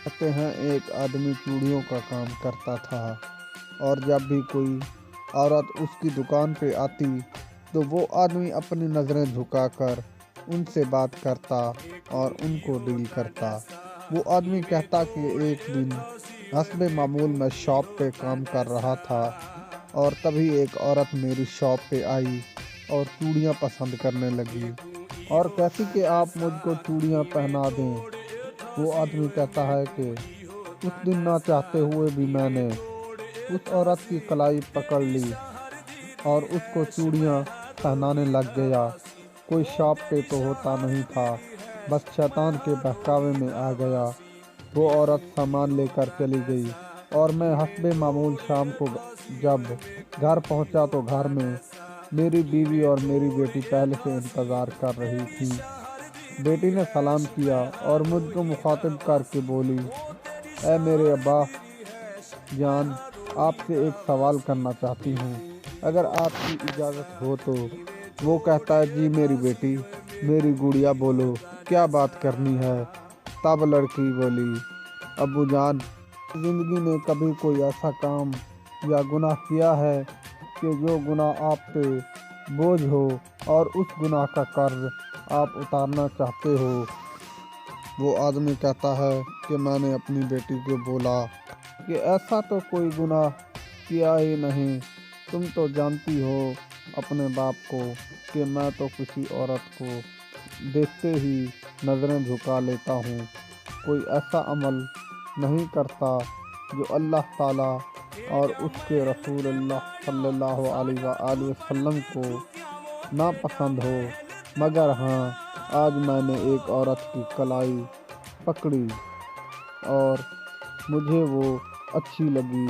کہتے ہیں ایک آدمی چوڑیوں کا کام کرتا تھا اور جب بھی کوئی عورت اس کی دکان پہ آتی تو وہ آدمی اپنی نظریں جھکا کر ان سے بات کرتا اور ان کو ڈیل کرتا۔ وہ آدمی کہتا کہ ایک دن حسب معمول میں شاپ پہ کام کر رہا تھا اور تبھی ایک عورت میری شاپ پہ آئی اور چوڑیاں پسند کرنے لگی اور کہتی کہ آپ مجھ کو چوڑیاں پہنا دیں۔ وہ آدمی کہتا ہے کہ اس دن نہ چاہتے ہوئے بھی میں نے اس عورت کی کلائی پکڑ لی اور اس کو چوڑیاں پہنانے لگ گیا۔ کوئی شاپ پہ تو ہوتا نہیں تھا، بس شیطان کے بہکاوے میں آ گیا۔ وہ عورت سامان لے کر چلی گئی اور میں حسب معمول شام کو جب گھر پہنچا تو گھر میں میری بیوی اور میری بیٹی پہلے سے انتظار کر رہی تھی۔ بیٹی نے سلام کیا اور مجھ کو مخاطب کر کے بولی، اے میرے ابا جان، آپ سے ایک سوال کرنا چاہتی ہوں، اگر آپ کی اجازت ہو تو۔ وہ کہتا ہے جی میری بیٹی، میری گڑیا بولو کیا بات کرنی ہے۔ تب لڑکی بولی، ابو جان، زندگی میں کبھی کوئی ایسا کام یا گناہ کیا ہے کہ جو گناہ آپ پہ بوجھ ہو اور اس گناہ کا قرض آپ اتارنا چاہتے ہو؟ وہ آدمی کہتا ہے کہ میں نے اپنی بیٹی کو بولا کہ ایسا تو کوئی گناہ کیا ہی نہیں، تم تو جانتی ہو اپنے باپ کو کہ میں تو کسی عورت کو دیکھتے ہی نظریں جھکا لیتا ہوں، کوئی ایسا عمل نہیں کرتا جو اللہ تعالیٰ اور اس کے رسول اللہ صلی اللہ علیہ وآلہ وسلم کو ناپسند ہو، مگر ہاں آج میں نے ایک عورت کی کلائی پکڑی اور مجھے وہ اچھی لگی،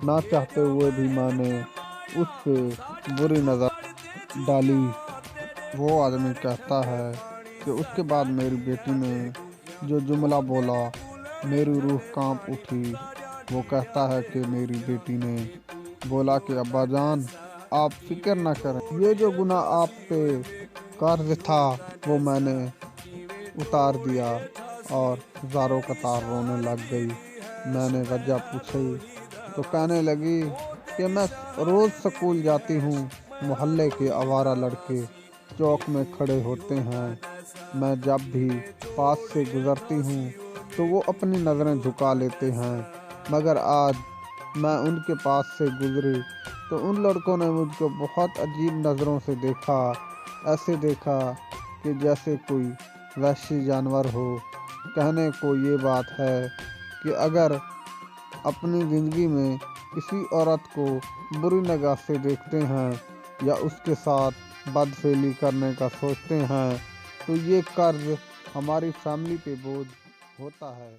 نہ چاہتے ہوئے بھی میں نے اس پہ بری نظر ڈالی۔ وہ آدمی کہتا ہے کہ اس کے بعد میری بیٹی نے جو جملہ بولا میری روح کانپ اٹھی۔ وہ کہتا ہے کہ میری بیٹی نے بولا کہ ابا جان آپ فکر نہ کریں، یہ جو گناہ آپ پہ قرض تھا وہ میں نے اتار دیا، اور زاروں قطار رونے لگ گئی۔ میں نے وجہ پوچھی تو کہنے لگی کہ میں روز سکول جاتی ہوں، محلے کے آوارہ لڑکے چوک میں کھڑے ہوتے ہیں، میں جب بھی پاس سے گزرتی ہوں تو وہ اپنی نظریں جھکا لیتے ہیں، مگر آج میں ان کے پاس سے گزری تو ان لڑکوں نے مجھ کو بہت عجیب نظروں سے دیکھا، ایسے دیکھا کہ جیسے کوئی وحشی جانور ہو۔ کہنے کو یہ بات ہے کہ اگر اپنی زندگی میں کسی عورت کو بری نگاہ سے دیکھتے ہیں یا اس کے ساتھ بدفعلی کرنے کا سوچتے ہیں تو یہ قرض ہماری فیملی پہ بوجھ ہوتا ہے۔